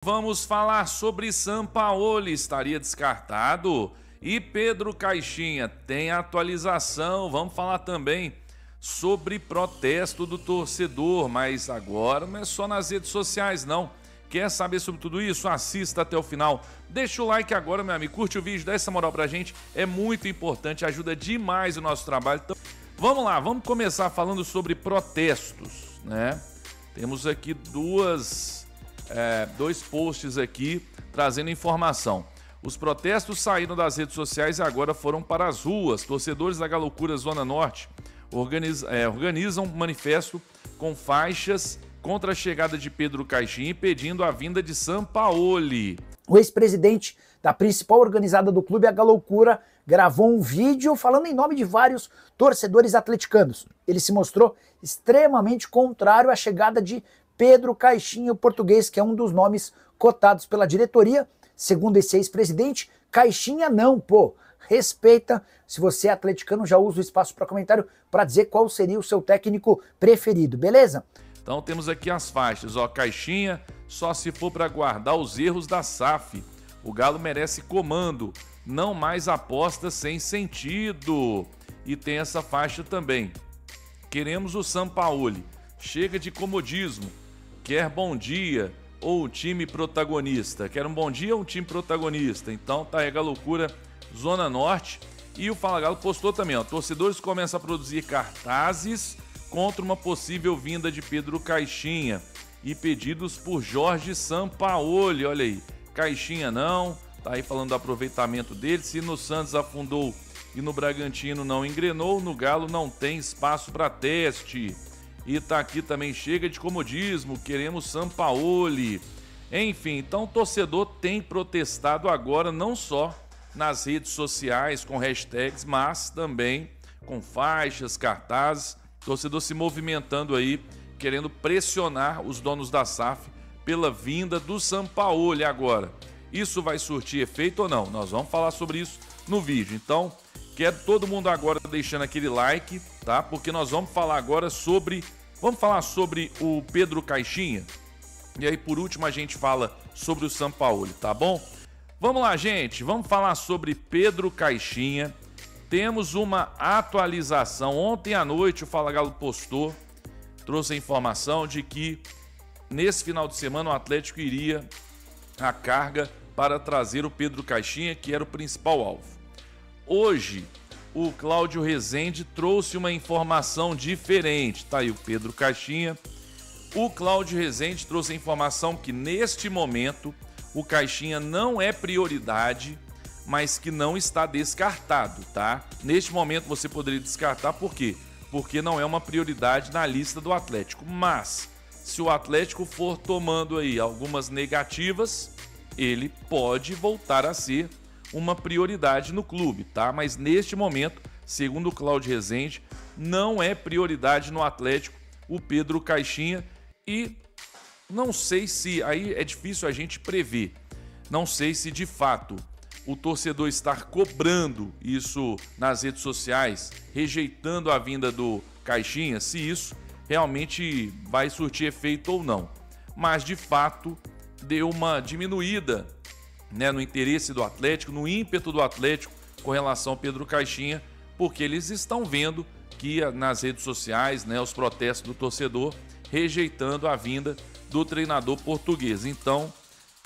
Vamos falar sobre Sampaoli, estaria descartado? E Pedro Caixinha, tem atualização. Vamos falar também sobre protesto do torcedor, mas agora não é só nas redes sociais não. Quer saber sobre tudo isso? Assista até o final. Deixa o like agora, meu amigo. Curte o vídeo, dá essa moral pra gente. É muito importante, ajuda demais o nosso trabalho. Então, vamos lá, vamos começar falando sobre protestos, né? Temos aqui dois posts aqui trazendo informação. Os protestos saíram das redes sociais e agora foram para as ruas. Torcedores da Galocura Zona Norte organizam um manifesto com faixas contra a chegada de Pedro Caixinha e pedindo a vinda de Sampaoli. O ex-presidente da principal organizada do clube, a Galocura, gravou um vídeo falando em nome de vários torcedores atleticanos. Ele se mostrou extremamente contrário à chegada de Pedro Caixinha, o português, que é um dos nomes cotados pela diretoria. Segundo esse ex-presidente, Caixinha não, pô, respeita. Se você é atleticano, já usa o espaço para comentário para dizer qual seria o seu técnico preferido, beleza? Então temos aqui as faixas, ó, Caixinha só se for para guardar os erros da SAF. O Galo merece comando, não mais apostas sem sentido. E tem essa faixa também. Queremos o Sampaoli, chega de comodismo. Quer bom dia ou time protagonista? Quer um bom dia ou um time protagonista? Então tá aí a Galocura Zona Norte. E o Fala Galo postou também, ó, torcedores começam a produzir cartazes contra uma possível vinda de Pedro Caixinha e pedidos por Jorge Sampaoli. Olha aí, Caixinha não, tá aí falando do aproveitamento dele. Se no Santos afundou e no Bragantino não engrenou, no Galo não tem espaço para teste. E tá aqui também, chega de comodismo, queremos Sampaoli. Enfim, então o torcedor tem protestado agora não só nas redes sociais com hashtags, mas também com faixas, cartazes. Torcedor se movimentando aí, querendo pressionar os donos da SAF pela vinda do Sampaoli agora. Isso vai surtir efeito ou não? Nós vamos falar sobre isso no vídeo. Então, quero todo mundo agora deixando aquele like, tá? Porque nós vamos falar agora sobre... Vamos falar sobre o Pedro Caixinha? E aí, por último, a gente fala sobre o Sampaoli, tá bom? Vamos lá, gente. Vamos falar sobre Pedro Caixinha. Temos uma atualização. Ontem à noite o Fala Galo postou, trouxe a informação de que nesse final de semana o Atlético iria à carga para trazer o Pedro Caixinha, que era o principal alvo. Hoje, o Cláudio Rezende trouxe uma informação diferente. Tá aí o Pedro Caixinha. O Cláudio Rezende trouxe a informação que neste momento o Caixinha não é prioridade, mas que não está descartado, tá? Neste momento você poderia descartar, por quê? Porque não é uma prioridade na lista do Atlético. Mas, se o Atlético for tomando aí algumas negativas, ele pode voltar a ser uma prioridade no clube, tá? Mas neste momento, segundo o Cláudio Rezende, não é prioridade no Atlético o Pedro Caixinha e não sei se, aí é difícil a gente prever, não sei se de fato o torcedor estar cobrando isso nas redes sociais, rejeitando a vinda do Caixinha, se isso realmente vai surtir efeito ou não. Mas de fato deu uma diminuída, né, no interesse do Atlético, no ímpeto do Atlético com relação ao Pedro Caixinha, porque eles estão vendo que nas redes sociais, né, os protestos do torcedor rejeitando a vinda do treinador português. Então,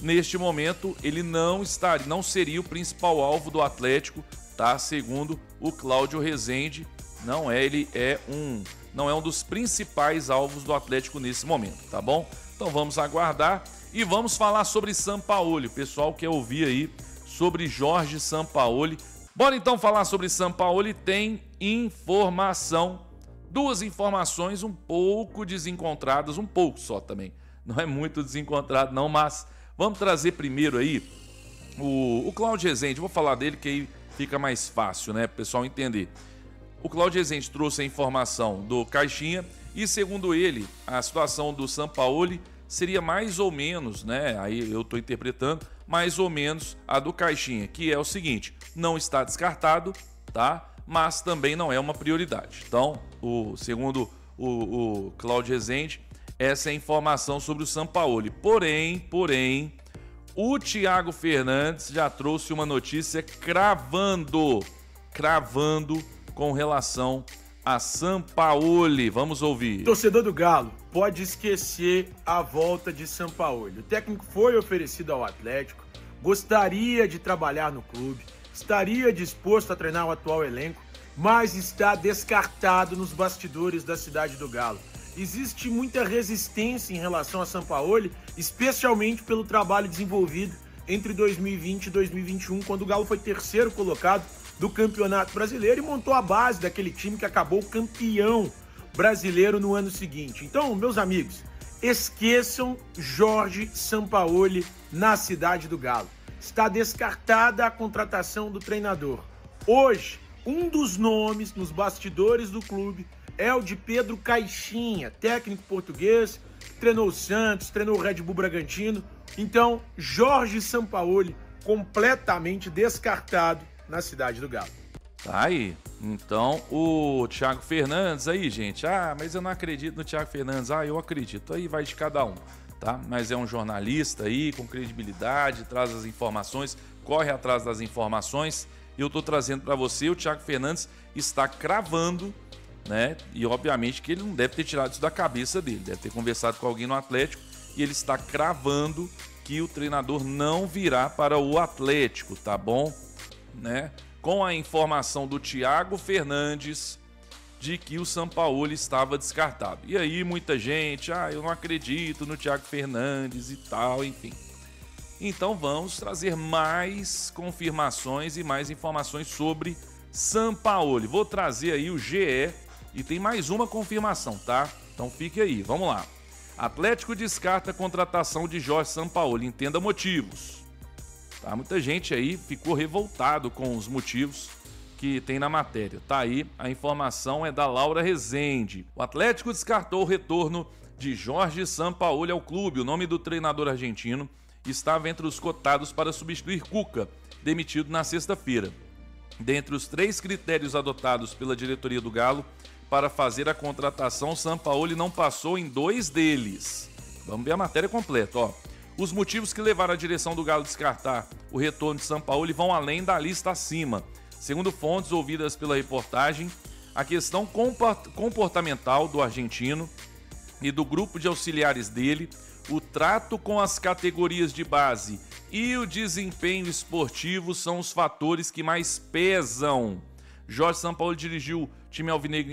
neste momento, ele não seria o principal alvo do Atlético, tá? Segundo o Cláudio Rezende, não é um dos principais alvos do Atlético nesse momento, tá bom? Então vamos aguardar. E vamos falar sobre Sampaoli. O pessoal quer ouvir aí sobre Jorge Sampaoli. Bora então falar sobre Sampaoli. Tem informação, duas informações um pouco desencontradas, um pouco só também. Não é muito desencontrado não, mas vamos trazer primeiro aí o Cláudio Rezende. Vou falar dele que aí fica mais fácil, né, para o pessoal entender. O Cláudio Rezende trouxe a informação do Caixinha e, segundo ele, a situação do Sampaoli seria mais ou menos, né? Aí eu estou interpretando, mais ou menos a do Caixinha, que é o seguinte: não está descartado, tá? Mas também não é uma prioridade. Então, segundo o Cláudio Rezende, essa é a informação sobre o Sampaoli. Porém, O Thiago Fernandes já trouxe uma notícia cravando com relação a Sampaoli. Vamos ouvir. Torcedor do Galo pode esquecer a volta de Sampaoli. O técnico foi oferecido ao Atlético, gostaria de trabalhar no clube, estaria disposto a treinar o atual elenco, mas está descartado nos bastidores da cidade do Galo. Existe muita resistência em relação a Sampaoli, especialmente pelo trabalho desenvolvido entre 2020 e 2021, quando o Galo foi terceiro colocado do Campeonato Brasileiro e montou a base daquele time que acabou campeão brasileiro no ano seguinte. Então, meus amigos, esqueçam Jorge Sampaoli na cidade do Galo. Está descartada a contratação do treinador. Hoje, um dos nomes nos bastidores do clube é o de Pedro Caixinha, técnico português, que treinou o Santos, treinou o Red Bull Bragantino. Então, Jorge Sampaoli completamente descartado na cidade do Galo. Tá aí. Então, o Thiago Fernandes aí, gente. Ah, mas eu não acredito no Thiago Fernandes. Ah, eu acredito. Aí vai de cada um, tá? Mas é um jornalista aí, com credibilidade, traz as informações, corre atrás das informações. E eu tô trazendo para você, o Thiago Fernandes está cravando, né? E obviamente que ele não deve ter tirado isso da cabeça dele, deve ter conversado com alguém no Atlético e ele está cravando que o treinador não virá para o Atlético, tá bom? Né? Com a informação do Thiago Fernandes de que o Sampaoli estava descartado. E aí muita gente, eu não acredito no Thiago Fernandes e tal, enfim. Então vamos trazer mais confirmações e mais informações sobre Sampaoli. Vou trazer aí o GE e tem mais uma confirmação, tá? Então fique aí, vamos lá. Atlético descarta a contratação de Jorge Sampaoli, entenda motivos. Tá? Muita gente aí ficou revoltado com os motivos que tem na matéria. Tá aí, a informação é da Laura Rezende. O Atlético descartou o retorno de Jorge Sampaoli ao clube. O nome do treinador argentino estava entre os cotados para substituir Cuca, demitido na sexta-feira. Dentre os 3 critérios adotados pela diretoria do Galo para fazer a contratação, Sampaoli não passou em 2 deles. Vamos ver a matéria completa, ó. Os motivos que levaram a direção do Galo a descartar o retorno de Sampaoli vão além da lista acima. Segundo fontes ouvidas pela reportagem, a questão comportamental do argentino e do grupo de auxiliares dele, o trato com as categorias de base e o desempenho esportivo são os fatores que mais pesam. Jorge Sampaoli dirigiu o time alvinegro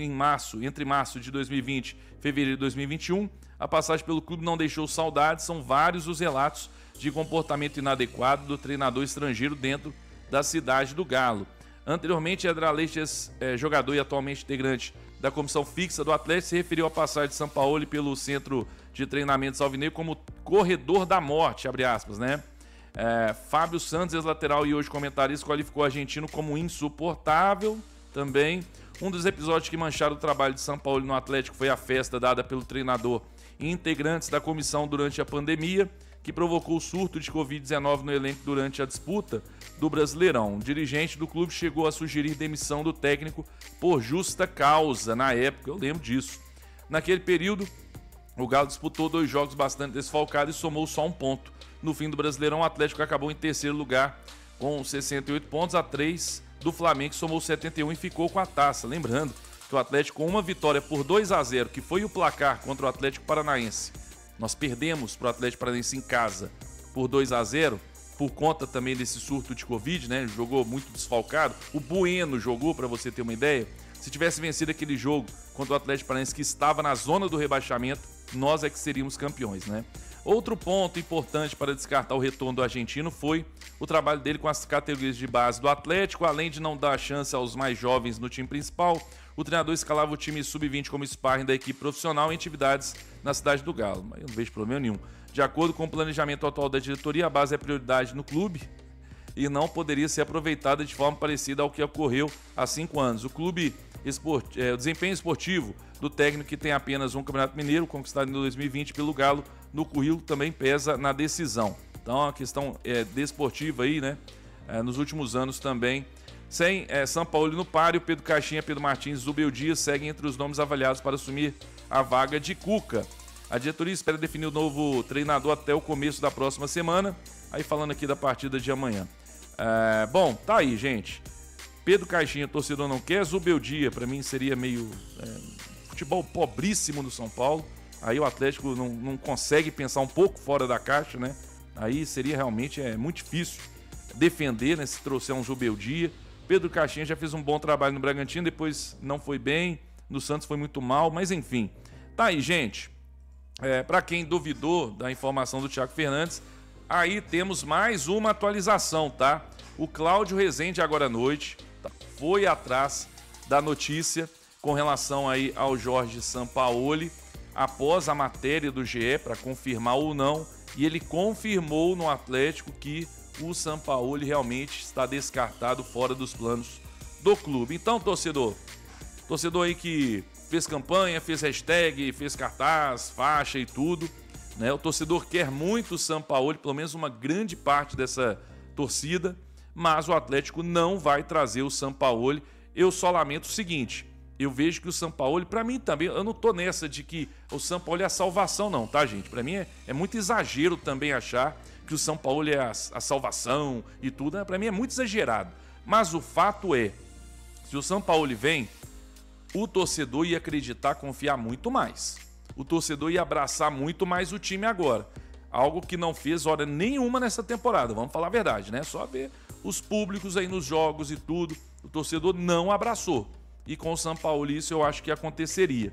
entre março de 2020 e fevereiro de 2021. A passagem pelo clube não deixou saudades, são vários os relatos de comportamento inadequado do treinador estrangeiro dentro da cidade do Galo. Anteriormente, Edra Leixas, jogador e atualmente integrante da comissão fixa do Atlético, se referiu à passagem de Sampaoli pelo centro de treinamentos alvinegro como corredor da morte, abre aspas, né? Fábio Santos, ex-lateral e hoje comentarista, qualificou o argentino como insuportável também. Um dos episódios que mancharam o trabalho de Sampaoli no Atlético foi a festa dada pelo treinador e integrantes da comissão durante a pandemia, que provocou o surto de Covid-19 no elenco durante a disputa do Brasileirão. Um dirigente do clube chegou a sugerir demissão do técnico por justa causa. Na época, eu lembro disso. Naquele período, o Galo disputou 2 jogos bastante desfalcados e somou só 1 ponto. No fim do Brasileirão, o Atlético acabou em terceiro lugar com 68 pontos a 3 do Flamengo, que somou 71 e ficou com a taça. Lembrando que o Atlético, com uma vitória por 2-0, que foi o placar contra o Atlético Paranaense, nós perdemos para o Atlético Paranaense em casa por 2-0, por conta também desse surto de Covid, né? Jogou muito desfalcado. O Bueno jogou, para você ter uma ideia. Se tivesse vencido aquele jogo contra o Atlético Paranaense, que estava na zona do rebaixamento, nós é que seríamos campeões, né? Outro ponto importante para descartar o retorno do argentino foi o trabalho dele com as categorias de base do Atlético. Além de não dar chance aos mais jovens no time principal, o treinador escalava o time sub-20 como sparring da equipe profissional em atividades na cidade do Galo. Mas eu não vejo problema nenhum. De acordo com o planejamento atual da diretoria, a base é prioridade no clube e não poderia ser aproveitada de forma parecida ao que ocorreu há 5 anos. O desempenho esportivo do técnico, que tem apenas um Campeonato Mineiro, conquistado em 2020 pelo Galo, no currículo também pesa na decisão. Então a questão desportiva aí, né? Nos últimos anos também. Sem Sampaoli no páreo, Pedro Caixinha, Pedro Martins e Zubel Dias seguem entre os nomes avaliados para assumir a vaga de Cuca. A diretoria espera definir o novo treinador até o começo da próxima semana. Aí falando aqui da partida de amanhã. Bom, tá aí, gente. Pedro Caixinha, torcedor não quer. Zubeldia, pra mim seria meio futebol pobríssimo no São Paulo. Aí o Atlético não consegue pensar um pouco fora da caixa, né? Aí seria realmente muito difícil defender, né? Se trouxer um Zubeldia. Pedro Caixinha já fez um bom trabalho no Bragantino, depois não foi bem. No Santos foi muito mal, mas enfim. Tá aí, gente. Pra quem duvidou da informação do Thiago Fernandes, aí temos mais uma atualização, tá? O Cláudio Rezende, agora à noite, foi atrás da notícia com relação aí ao Jorge Sampaoli, após a matéria do GE para confirmar ou não, e ele confirmou no Atlético que o Sampaoli realmente está descartado, fora dos planos do clube. Então, torcedor aí que fez campanha, fez hashtag, fez cartaz, faixa e tudo, né? O torcedor quer muito o Sampaoli, pelo menos uma grande parte dessa torcida, mas o Atlético não vai trazer o Sampaoli. Eu só lamento o seguinte: eu vejo que o Sampaoli, pra mim também, eu não tô nessa de que o Sampaoli é a salvação não, tá, gente? Pra mim é muito exagero também achar que o Sampaoli é a salvação e tudo, né? Pra mim é muito exagerado. Mas o fato é, se o Sampaoli vem, o torcedor ia acreditar, confiar muito mais. O torcedor ia abraçar muito mais o time agora. Algo que não fez hora nenhuma nessa temporada, vamos falar a verdade, né? Só ver os públicos aí nos jogos e tudo, o torcedor não abraçou. E com o Sampaoli isso eu acho que aconteceria.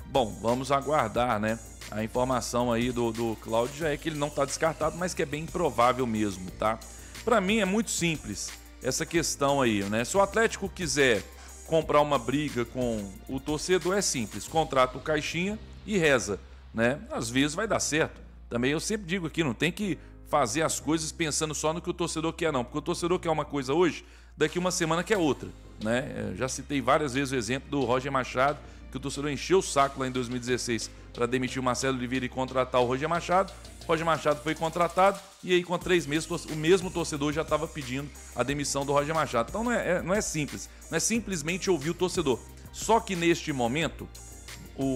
Bom, vamos aguardar, né? A informação aí do Cláudio já é que ele não está descartado, mas que é bem improvável mesmo, tá? Para mim é muito simples essa questão aí, né? Se o Atlético quiser comprar uma briga com o torcedor, é simples, contrata o Caixinha e reza, né? Às vezes vai dar certo. Também eu sempre digo aqui, não tem que fazer as coisas pensando só no que o torcedor quer não, porque o torcedor quer uma coisa hoje, daqui uma semana quer outra, né? Eu já citei várias vezes o exemplo do Roger Machado, que o torcedor encheu o saco lá em 2016 para demitir o Marcelo Oliveira e contratar o Roger Machado. Roger Machado foi contratado e aí com 3 meses o mesmo torcedor já estava pedindo a demissão do Roger Machado. Então não é simples, não é simplesmente ouvir o torcedor. Só que neste momento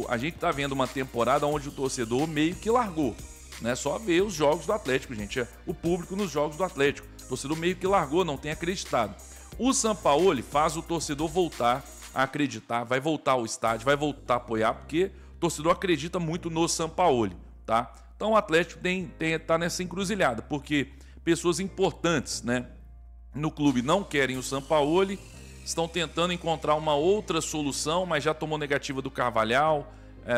a gente está vendo uma temporada onde o torcedor meio que largou, né? Só ver os jogos do Atlético, gente, o público nos jogos do Atlético. O torcedor meio que largou, não tem acreditado. O Sampaoli faz o torcedor voltar a acreditar, vai voltar ao estádio, vai voltar a apoiar, porque o torcedor acredita muito no Sampaoli, tá? Então o Atlético tá nessa encruzilhada, porque pessoas importantes, né, no clube não querem o Sampaoli, estão tentando encontrar uma outra solução, mas já tomou negativa do Carvalhal,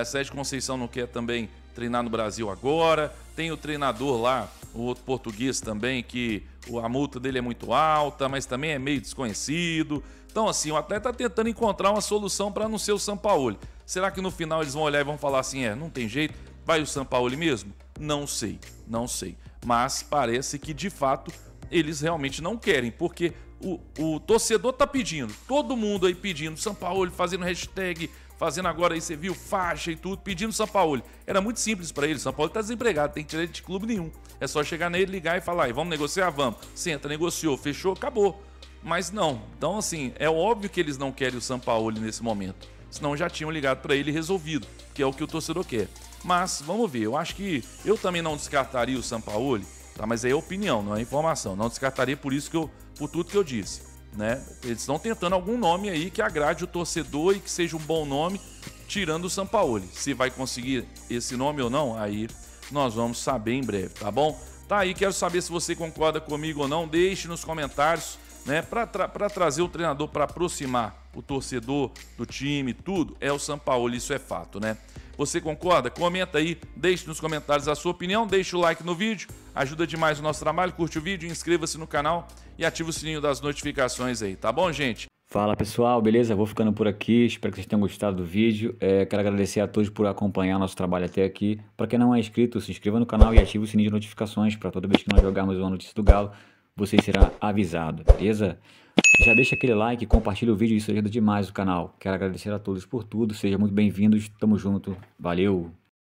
Sérgio Conceição não quer também treinar no Brasil agora, tem o treinador lá, o outro português também, que a multa dele é muito alta, mas também é meio desconhecido. Então assim, o atleta está tentando encontrar uma solução para não ser o Sampaoli. Será que no final eles vão olhar e vão falar assim, não tem jeito, vai o Sampaoli mesmo? Não sei. Mas parece que de fato eles realmente não querem, porque o torcedor tá pedindo, todo mundo aí pedindo, Sampaoli fazendo hashtag, fazendo agora aí, você viu, faixa e tudo, pedindo Sampaoli. Era muito simples para ele, Sampaoli tá desempregado, tem que tirar ele de clube nenhum. É só chegar nele, ligar e falar, vamos negociar? Vamos. Senta, negociou, fechou, acabou. Mas não. Então assim, é óbvio que eles não querem o Sampaoli nesse momento. Senão já tinham ligado para ele e resolvido, que é o que o torcedor quer. Mas vamos ver, eu acho que eu também não descartaria o Sampaoli, tá? Mas aí é opinião, não é informação. Não descartaria por tudo que eu disse, né? Eles estão tentando algum nome aí que agrade o torcedor e que seja um bom nome, tirando o Sampaoli. Se vai conseguir esse nome ou não, aí nós vamos saber em breve, tá bom? Tá aí, quero saber se você concorda comigo ou não, deixe nos comentários, né? Para trazer o treinador para aproximar o torcedor do time, tudo, é o Sampaoli, isso é fato, né? Você concorda? Comenta aí, deixe nos comentários a sua opinião, deixe o like no vídeo, ajuda demais o nosso trabalho, curte o vídeo, inscreva-se no canal e ative o sininho das notificações aí, tá bom, gente? Fala pessoal, beleza? Vou ficando por aqui, espero que vocês tenham gostado do vídeo. Quero agradecer a todos por acompanhar nosso trabalho até aqui. Para quem não é inscrito, se inscreva no canal e ative o sininho de notificações para toda vez que nós jogarmos uma notícia do Galo, você será avisado, beleza? Já deixa aquele like, compartilha o vídeo, isso ajuda demais o canal. Quero agradecer a todos por tudo, sejam muito bem-vindos, tamo junto, valeu!